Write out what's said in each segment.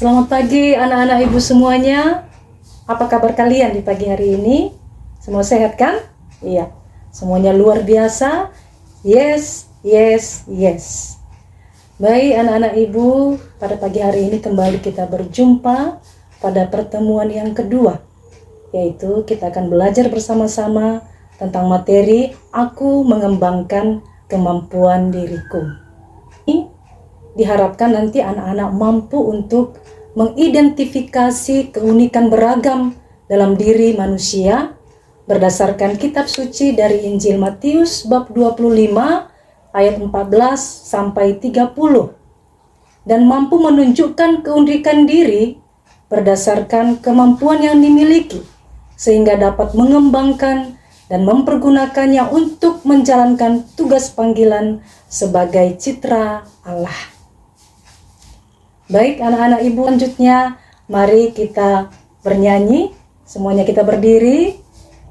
Selamat pagi anak-anak ibu semuanya. Apa kabar kalian di pagi hari ini? Semua sehat kan? Iya, semuanya luar biasa. Yes, yes, yes. Baik anak-anak ibu, pada pagi hari ini kembali kita berjumpa pada pertemuan yang kedua, yaitu kita akan belajar bersama-sama tentang materi Aku Mengembangkan Kemampuan Diriku. Diharapkan nanti anak-anak mampu untuk mengidentifikasi keunikan beragam dalam diri manusia berdasarkan kitab suci dari Injil Matius bab 25 ayat 14 sampai 30 dan mampu menunjukkan keunikan diri berdasarkan kemampuan yang dimiliki sehingga dapat mengembangkan dan mempergunakannya untuk menjalankan tugas panggilan sebagai citra Allah. Baik anak-anak ibu, selanjutnya mari kita bernyanyi. Semuanya kita berdiri.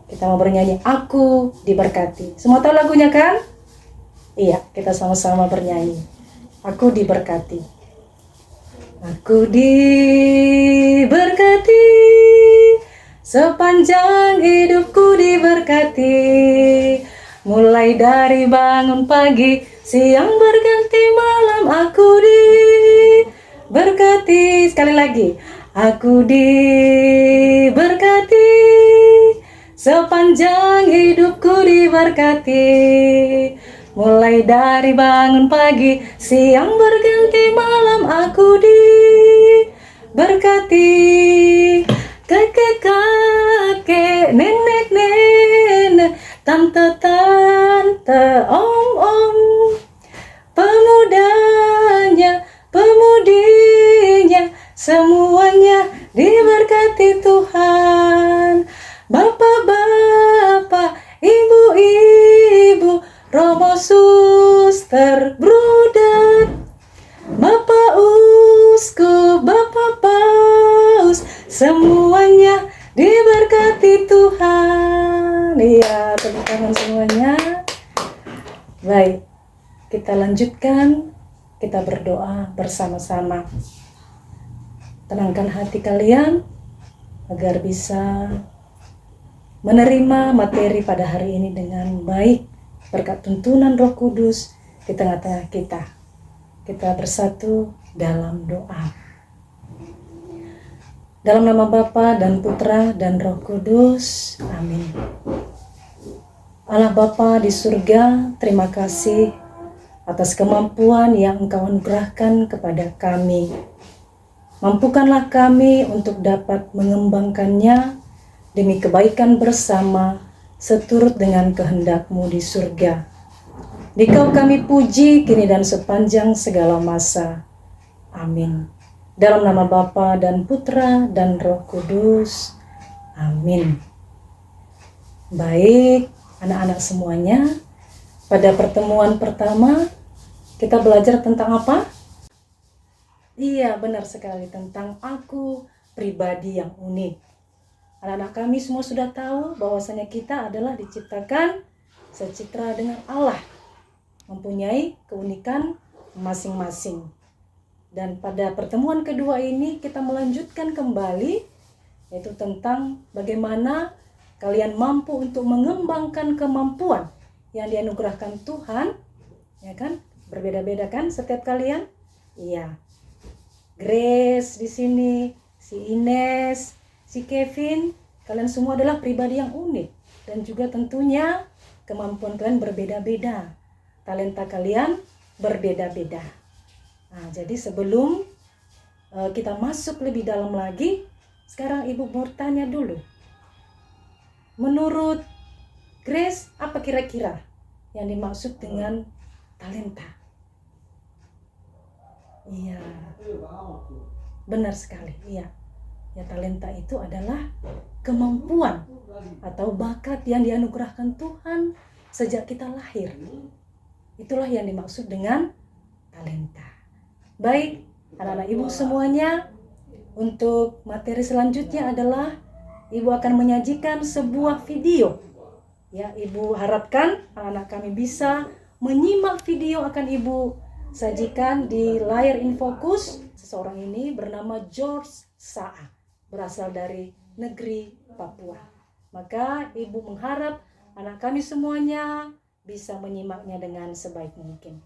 Kita mau bernyanyi Aku Diberkati. Semua tahu lagunya kan? Iya, kita sama-sama bernyanyi Aku Diberkati. Aku diberkati, sepanjang hidupku diberkati. Mulai dari bangun pagi, siang berganti malam, aku diberkati. Sekali lagi, aku diberkati, sepanjang hidupku diberkati. Mulai dari bangun pagi, siang berganti malam, aku diberkati. Kakek-kakek, nenek-nenek, tante-tante, om-om, pemudanya, pemudinya, semuanya diberkati Tuhan. Bapak-bapak, ibu-ibu, romo, suster, bruder, bapak uskup, bapak paus, semuanya diberkati Tuhan. Iya, tepuk tangan semuanya. Baik, kita lanjutkan. Kita berdoa bersama-sama. Tenangkan hati kalian agar bisa menerima materi pada hari ini dengan baik berkat tuntunan Roh Kudus di tengah-tengah kita. Kita bersatu dalam doa. Dalam nama Bapa dan Putra dan Roh Kudus. Amin. Allah Bapa di surga, terima kasih atas kemampuan yang Engkau anugerahkan kepada kami. Mampukanlah kami untuk dapat mengembangkannya demi kebaikan bersama seturut dengan kehendak-Mu di surga. Dikau kami puji kini dan sepanjang segala masa. Amin. Dalam nama Bapa dan Putra dan Roh Kudus. Amin. Baik, anak-anak semuanya, pada pertemuan pertama kita belajar tentang apa? Iya, benar sekali, tentang aku pribadi yang unik. Anak-anak kami semua sudah tahu bahwasanya kita adalah diciptakan secitra dengan Allah, mempunyai keunikan masing-masing. Dan pada pertemuan kedua ini kita melanjutkan kembali, yaitu tentang bagaimana kalian mampu untuk mengembangkan kemampuan yang dianugerahkan Tuhan, ya kan? Berbeda-beda kan setiap kalian? Iya. Grace di sini, si Ines, si Kevin, kalian semua adalah pribadi yang unik dan juga tentunya kemampuan kalian berbeda-beda. Talenta kalian berbeda-beda. Nah, jadi sebelum kita masuk lebih dalam lagi, sekarang Ibu mau tanya dulu. Menurut Grace, apa kira-kira yang dimaksud dengan talenta? Iya, benar sekali. Iya, ya, talenta itu adalah kemampuan atau bakat yang dianugerahkan Tuhan sejak kita lahir. Itulah yang dimaksud dengan talenta. Baik, anak-anak ibu semuanya, untuk materi selanjutnya adalah Ibu akan menyajikan sebuah video. Ya, Ibu harapkan anak-anak kami bisa menyimak video akan Ibu sajikan di layar infocus seseorang ini bernama George Saa, berasal dari negeri Papua. Maka ibu mengharap anak kami semuanya bisa menyimaknya dengan sebaik mungkin.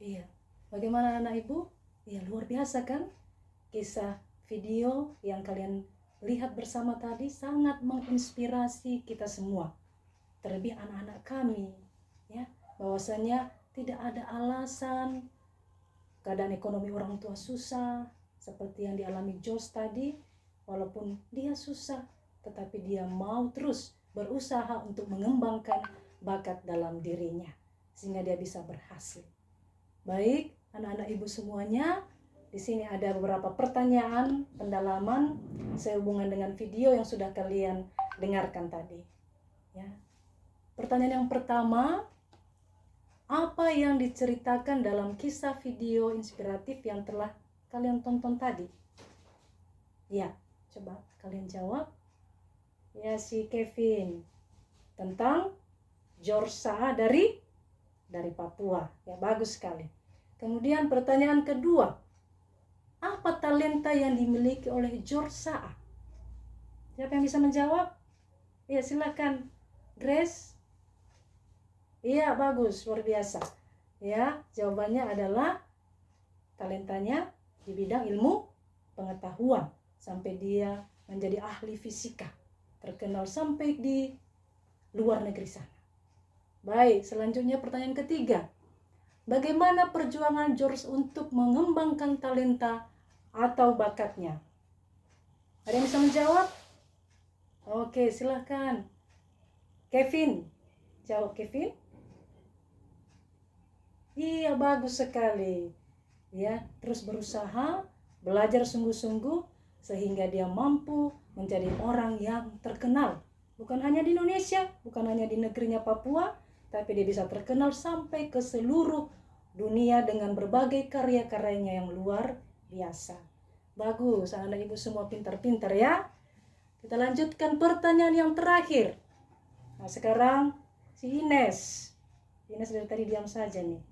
Iya, bagaimana anak ibu? Ya luar biasa kan? Kisah video yang kalian lihat bersama tadi sangat menginspirasi kita semua. Terlebih anak-anak kami, ya, bahwasanya tidak ada alasan keadaan ekonomi orang tua susah seperti yang dialami Jos tadi. Walaupun dia susah, tetapi dia mau terus berusaha untuk mengembangkan bakat dalam dirinya sehingga dia bisa berhasil. Baik, anak-anak ibu semuanya, di sini ada beberapa pertanyaan pendalaman sehubungan dengan video yang sudah kalian dengarkan tadi. Ya. Pertanyaan yang pertama, apa yang diceritakan dalam kisah video inspiratif yang telah kalian tonton tadi? Ya, coba kalian jawab. Ya, si Kevin tentang George Saa dari Papua. Ya, bagus sekali. Kemudian pertanyaan kedua, apa talenta yang dimiliki oleh George Saa? Siapa yang bisa menjawab? Ya, silakan. Grace. Iya, bagus, luar biasa. Ya, jawabannya adalah talentanya di bidang ilmu pengetahuan sampai dia menjadi ahli fisika, terkenal sampai di luar negeri sana. Baik, selanjutnya pertanyaan ketiga. Bagaimana perjuangan George untuk mengembangkan talenta atau bakatnya? Ada yang bisa menjawab? Oke, silahkan. Kevin, jawab Kevin. Iya, bagus sekali. Ya, terus berusaha, belajar sungguh-sungguh sehingga dia mampu menjadi orang yang terkenal. Bukan hanya di Indonesia, bukan hanya di negerinya Papua, tapi dia bisa terkenal sampai ke seluruh dunia dengan berbagai karya-karyanya yang luar biasa. Bagus, anak-anak ibu semua pintar-pintar ya. Kita lanjutkan pertanyaan yang terakhir. Nah, sekarang si Ines. Ines dari tadi diam saja nih.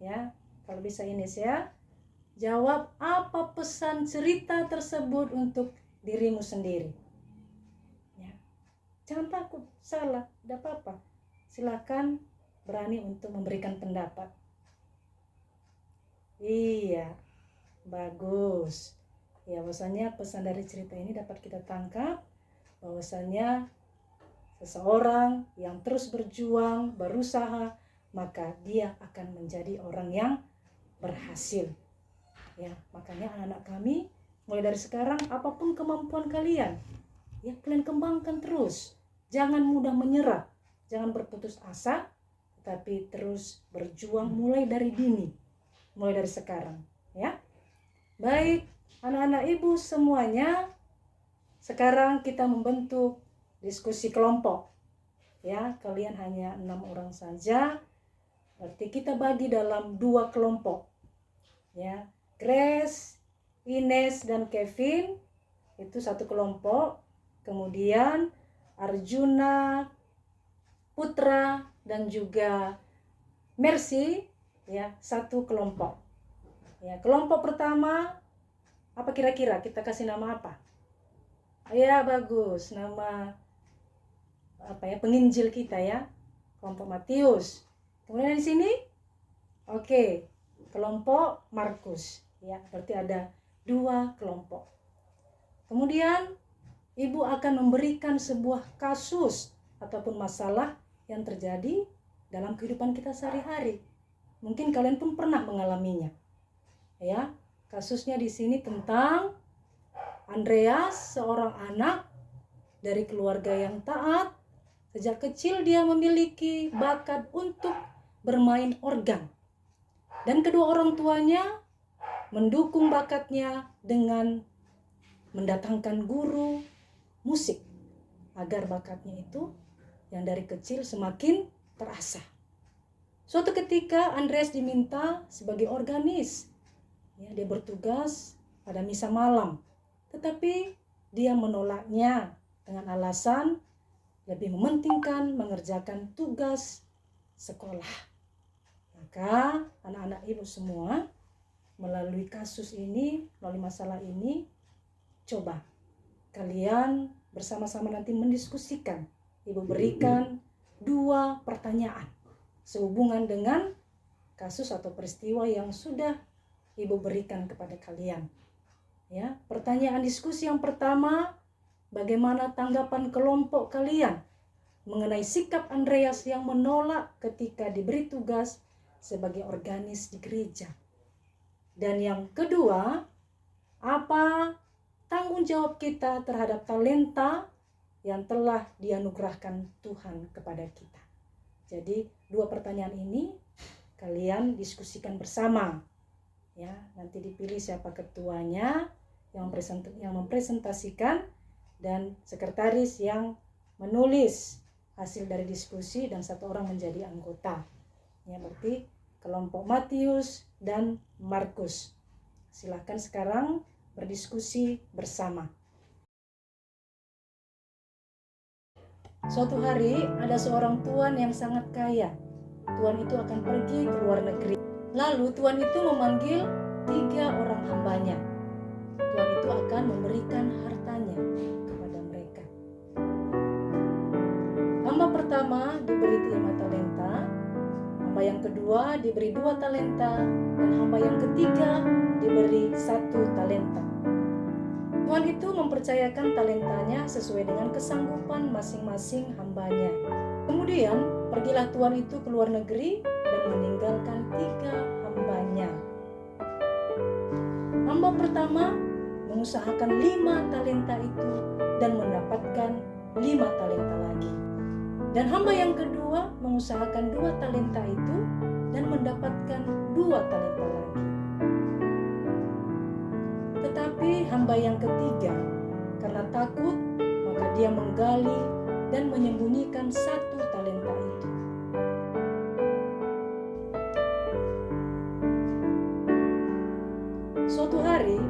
Ya, kalau bisa Ines ya. Jawab apa pesan cerita tersebut untuk dirimu sendiri. Ya. Jangan takut, salah, tidak apa-apa. Silakan berani untuk memberikan pendapat. Iya, bagus. Ya, bahwasanya pesan dari cerita ini dapat kita tangkap bahwasanya seseorang yang terus berjuang, berusaha, maka dia akan menjadi orang yang berhasil. Ya, makanya anak-anak kami mulai dari sekarang apapun kemampuan kalian, ya kalian kembangkan terus. Jangan mudah menyerah. Jangan berputus asa, tetapi terus berjuang mulai dari dini, mulai dari sekarang, ya. Baik, anak-anak ibu semuanya, sekarang kita membentuk diskusi kelompok. Ya, kalian hanya 6 orang saja. Berarti kita bagi dalam 2 kelompok. Ya, Grace, Ines dan Kevin itu satu kelompok. Kemudian Arjuna, Putra dan juga Mercy ya satu kelompok. Ya, kelompok pertama apa kira-kira kita kasih nama apa? Ya, bagus, nama apa ya, penginjil kita ya, kelompok Matius. Kemudian di sini oke, kelompok Markus ya, berarti ada 2 kelompok. Kemudian ibu akan memberikan sebuah kasus ataupun masalah yang terjadi dalam kehidupan kita sehari-hari. Mungkin kalian pun pernah mengalaminya. Ya, kasusnya di sini tentang Andreas, seorang anak dari keluarga yang taat. Sejak kecil dia memiliki bakat untuk bermain organ. Dan kedua orang tuanya mendukung bakatnya dengan mendatangkan guru musik agar bakatnya itu yang dari kecil semakin terasah. Suatu ketika Andreas diminta sebagai organis. Ya, dia bertugas pada misa malam. Tetapi dia menolaknya dengan alasan lebih mementingkan mengerjakan tugas sekolah. Maka anak-anak ibu semua melalui kasus ini, melalui masalah ini, coba kalian bersama-sama nanti mendiskusikan. Ibu berikan 2 pertanyaan sehubungan dengan kasus atau peristiwa yang sudah Ibu berikan kepada kalian. Ya, pertanyaan diskusi yang pertama, bagaimana tanggapan kelompok kalian mengenai sikap Andreas yang menolak ketika diberi tugas sebagai organis di gereja? Dan yang kedua, apa tanggung jawab kita terhadap talenta yang telah dianugerahkan Tuhan kepada kita? Jadi 2 pertanyaan ini kalian diskusikan bersama. Ya, nanti dipilih siapa ketuanya yang mempresentasikan dan sekretaris yang menulis hasil dari diskusi dan 1 orang menjadi anggota. Ya, berarti kelompok Matius dan Markus. Silakan sekarang berdiskusi bersama. Suatu hari ada seorang tuan yang sangat kaya. Tuan itu akan pergi ke luar negeri. Lalu tuan itu memanggil 3 orang hambanya. Tuan itu akan memberikan hartanya kepada mereka. Hamba pertama diberi 5 talenta, hamba yang kedua diberi 2 talenta, dan hamba yang ketiga diberi 1 talenta. Tuan itu mempercayakan talentanya sesuai dengan kesanggupan masing-masing hambanya. Kemudian pergilah tuan itu ke luar negeri dan meninggalkan 3 hambanya. Hamba pertama mengusahakan 5 talenta itu dan mendapatkan 5 talenta lagi. Dan hamba yang kedua mengusahakan 2 talenta itu dan mendapatkan 2 talenta lagi. Tetapi hamba yang ketiga, karena takut, maka dia menggali dan menyembunyikan 1 talenta itu. Suatu hari,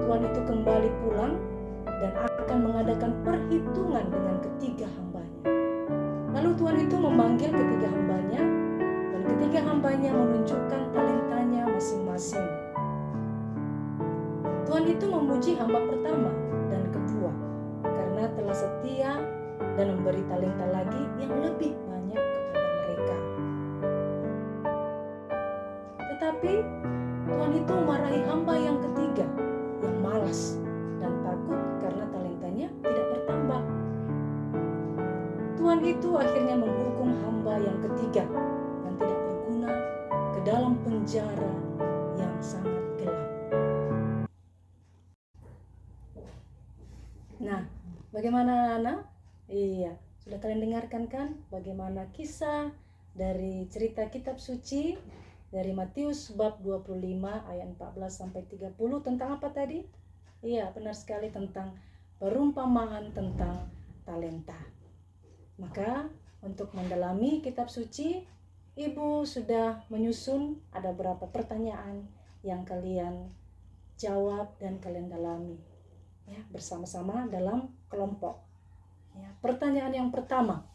tuan itu kembali pulang dan akan mengadakan perhitungan dengan ketiga hambanya. Lalu tuan itu memanggil ketiga hambanya, dan ketiga hambanya menunjukkan talentanya masing-masing. Tuan itu memuji hamba pertama dan kedua karena telah setia dan memberi talenta lagi yang lebih banyak kepada mereka. Tetapi Tuan itu memarahi hamba yang ketiga yang malas dan takut karena talentanya tidak bertambah. Tuan itu akhirnya menghukum hamba yang ketiga yang tidak berguna ke dalam penjara yang sangat gelap. Nah, bagaimana anak? Iya, sudah kalian dengarkan kan bagaimana kisah dari cerita kitab suci dari Matius bab 25 ayat 14 sampai 30 tentang apa tadi? Iya, benar sekali, tentang perumpamaan tentang talenta. Maka untuk mendalami kitab suci, Ibu sudah menyusun ada berapa pertanyaan yang kalian jawab dan kalian dalami. Ya, bersama-sama dalam kelompok. Ya, pertanyaan yang pertama,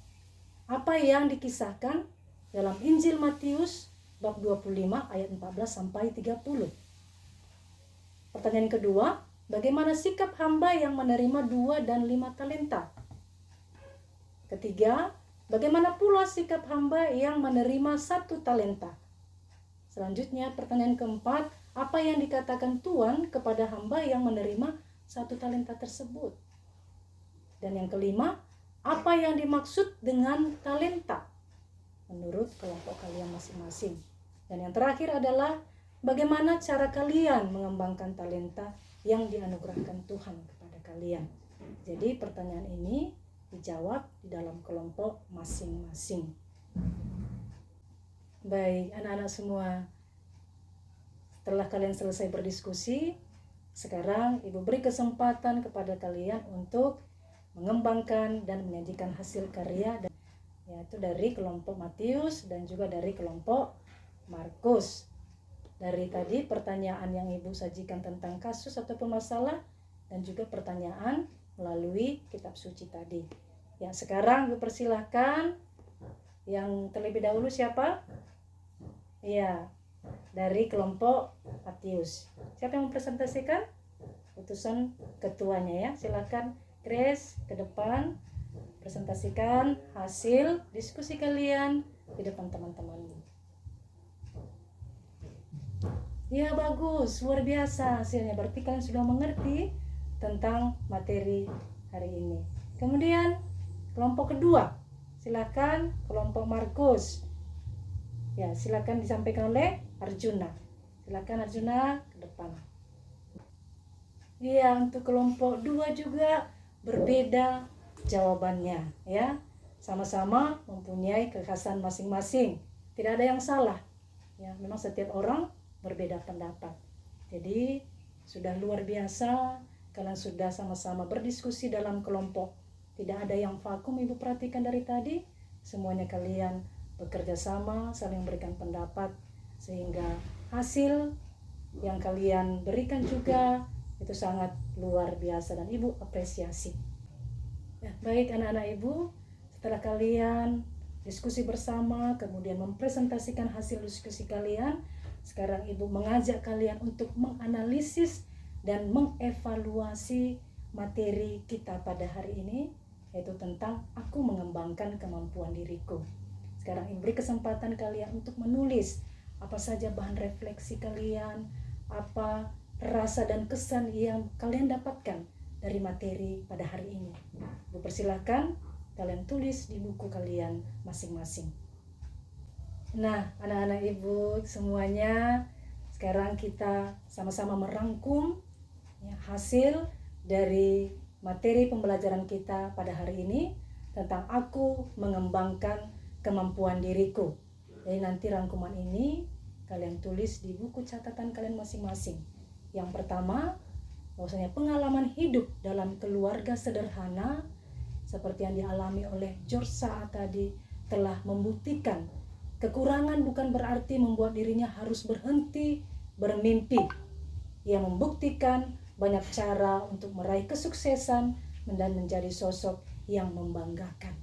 apa yang dikisahkan dalam Injil Matius bab 25 ayat 14 sampai 30? Pertanyaan kedua, bagaimana sikap hamba yang menerima 2 dan 5 talenta? Ketiga, bagaimana pula sikap hamba yang menerima 1 talenta? Selanjutnya, pertanyaan keempat, apa yang dikatakan Tuhan kepada hamba yang menerima 1 talenta tersebut? Dan yang kelima, apa yang dimaksud dengan talenta? menurut kelompok kalian masing-masing. Dan yang terakhir adalah bagaimana cara kalian mengembangkan talenta yang dianugerahkan Tuhan kepada kalian. Jadi pertanyaan ini dijawab di dalam kelompok masing-masing. Baik, anak-anak semua, setelah kalian selesai berdiskusi, sekarang Ibu beri kesempatan kepada kalian untuk mengembangkan dan menyajikan hasil karya, yaitu dari kelompok Matius dan juga dari kelompok Markus. Dari tadi pertanyaan yang Ibu sajikan tentang kasus ataupun masalah, dan juga pertanyaan melalui kitab suci tadi. Ya, sekarang Ibu persilahkan yang terlebih dahulu siapa? Iya, dari kelompok Matius. Siapa yang mempresentasikan? Utusan ketuanya ya. Silakan Grace ke depan, presentasikan hasil diskusi kalian di depan teman-temanmu. Ya, bagus, luar biasa hasilnya. Berarti kalian sudah mengerti tentang materi hari ini. Kemudian kelompok kedua, silakan kelompok Markus. Ya, silakan disampaikan oleh Arjuna. Silakan Arjuna ke depan. Iya, untuk kelompok 2 juga berbeda jawabannya ya. Sama-sama mempunyai kekhasan masing-masing. Tidak ada yang salah. Ya, memang setiap orang berbeda pendapat. Jadi, sudah luar biasa kalian sudah sama-sama berdiskusi dalam kelompok. Tidak ada yang vakum. Ibu perhatikan dari tadi, semuanya kalian bekerja sama, saling memberikan pendapat, sehingga hasil yang kalian berikan juga itu sangat luar biasa dan Ibu apresiasi. Ya, baik anak-anak Ibu, setelah kalian diskusi bersama, kemudian mempresentasikan hasil diskusi kalian, sekarang Ibu mengajak kalian untuk menganalisis dan mengevaluasi materi kita pada hari ini, yaitu tentang aku mengembangkan kemampuan diriku. Sekarang Ibu beri kesempatan kalian untuk menulis apa saja bahan refleksi kalian, apa rasa dan kesan yang kalian dapatkan dari materi pada hari ini. Ibu persilahkan kalian tulis di buku kalian masing-masing. Nah, anak-anak Ibu semuanya, sekarang kita sama-sama merangkum ya, hasil dari materi pembelajaran kita pada hari ini tentang aku mengembangkan kemampuan diriku. Jadi nanti rangkuman ini kalian tulis di buku catatan kalian masing-masing. Yang pertama, bahwasanya pengalaman hidup dalam keluarga sederhana seperti yang dialami oleh George Saad tadi telah membuktikan kekurangan bukan berarti membuat dirinya harus berhenti bermimpi. Ia membuktikan banyak cara untuk meraih kesuksesan dan menjadi sosok yang membanggakan.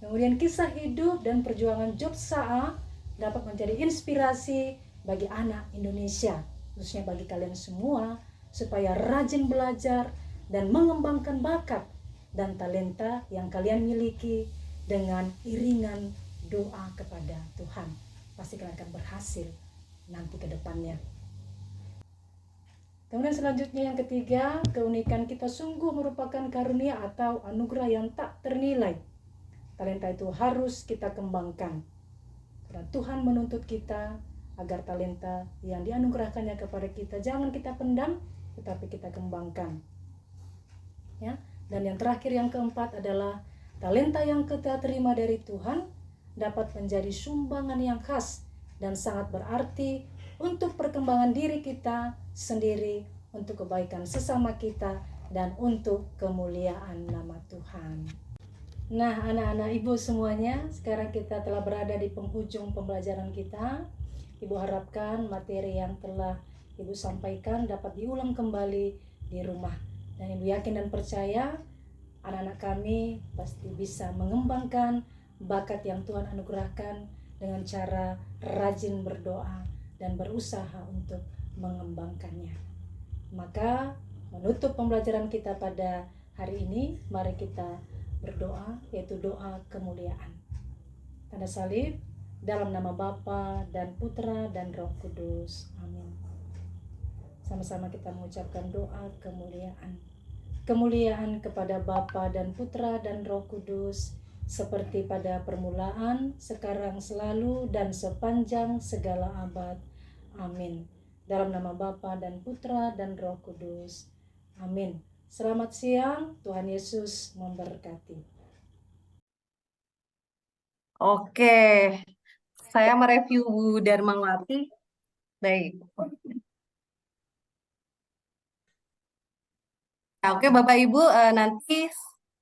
Kemudian kisah hidup dan perjuangan George Saad dapat menjadi inspirasi bagi anak Indonesia, khususnya bagi kalian semua, supaya rajin belajar dan mengembangkan bakat dan talenta yang kalian miliki dengan iringan doa kepada Tuhan. Pasti kalian akan berhasil nanti ke depannya. Kemudian selanjutnya yang ketiga, keunikan kita sungguh merupakan karunia atau anugerah yang tak ternilai. Talenta itu harus kita kembangkan. Karena Tuhan menuntut kita agar talenta yang dianugerahkannya kepada kita jangan kita pendam, tetapi kita kembangkan. Ya. Dan yang terakhir yang keempat adalah talenta yang kita terima dari Tuhan dapat menjadi sumbangan yang khas dan sangat berarti untuk perkembangan diri kita sendiri, untuk kebaikan sesama kita, dan untuk kemuliaan nama Tuhan. Nah, anak-anak Ibu semuanya, sekarang kita telah berada di penghujung pembelajaran kita. Ibu harapkan materi yang telah Ibu sampaikan dapat diulang kembali di rumah. Dan Ibu yakin dan percaya anak-anak kami pasti bisa mengembangkan bakat yang Tuhan anugerahkan dengan cara rajin berdoa dan berusaha untuk mengembangkannya. Maka menutup pembelajaran kita pada hari ini, mari kita berdoa, yaitu doa kemuliaan. Tanda salib, dalam nama Bapa dan Putra dan Roh Kudus. Amin. Sama-sama kita mengucapkan doa kemuliaan. Kemuliaan kepada Bapa dan Putra dan Roh Kudus, seperti pada permulaan, sekarang, selalu, dan sepanjang segala abad. Amin. Dalam nama Bapa dan Putra dan Roh Kudus. Amin. Selamat siang, Tuhan Yesus memberkati. Oke, saya mereview Bu Darmawati. Baik. Nah, oke, Bapak Ibu, nanti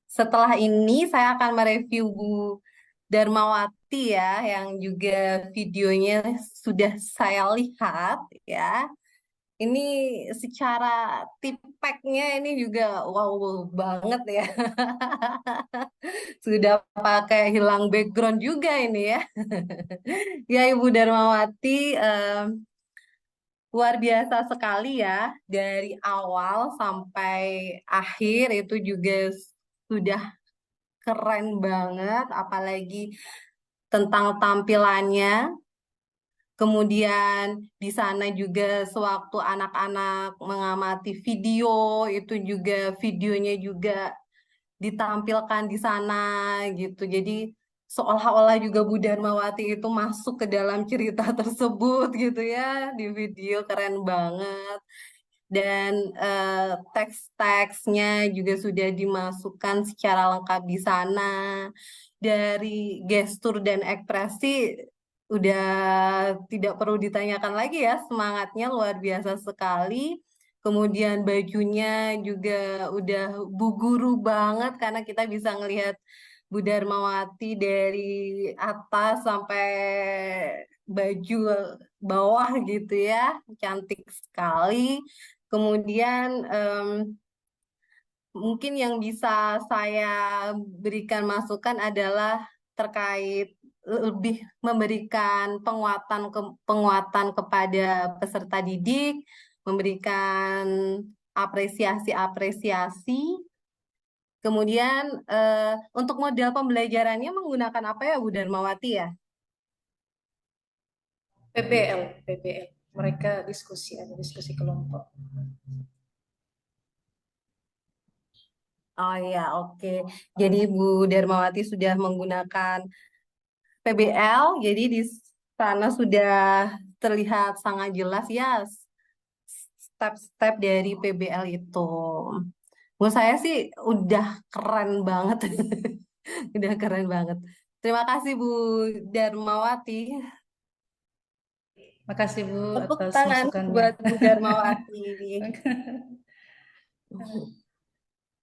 setelah ini saya akan mereview Bu Darmawati ya, yang juga videonya sudah saya lihat ya. Ini secara tipeknya ini juga wow banget ya. Sudah pakai hilang background juga ini ya. Ya Ibu Darmawati, luar biasa sekali ya, dari awal sampai akhir itu juga sudah keren banget, apalagi tentang tampilannya. Kemudian di sana juga sewaktu anak-anak mengamati video, itu juga videonya juga ditampilkan di sana gitu. Jadi seolah-olah juga Bu Darmawati itu masuk ke dalam cerita tersebut gitu ya, di video keren banget. Dan teks-teksnya juga sudah dimasukkan secara lengkap di sana. Dari gestur dan ekspresi udah tidak perlu ditanyakan lagi ya, semangatnya luar biasa sekali. Kemudian bajunya juga udah Bu Guru banget karena kita bisa ngelihat Bu Darmawati dari atas sampai baju bawah gitu ya, cantik sekali. Kemudian mungkin yang bisa saya berikan masukan adalah terkait lebih memberikan penguatan kepada peserta didik, memberikan apresiasi-apresiasi. Kemudian untuk model pembelajarannya menggunakan apa ya Bu Darmawati ya? PBL, PBL. Mereka diskusi, ada diskusi kelompok. Oh ya, oke. Jadi Bu Darmawati sudah menggunakan PBL, jadi di sana sudah terlihat sangat jelas ya step-step dari PBL itu. Menurut saya sih udah keren banget, udah keren banget. Terima kasih Bu Darmawati. Makasih Bu Tepuk atas tangan masukannya. buat Bu Darmawati.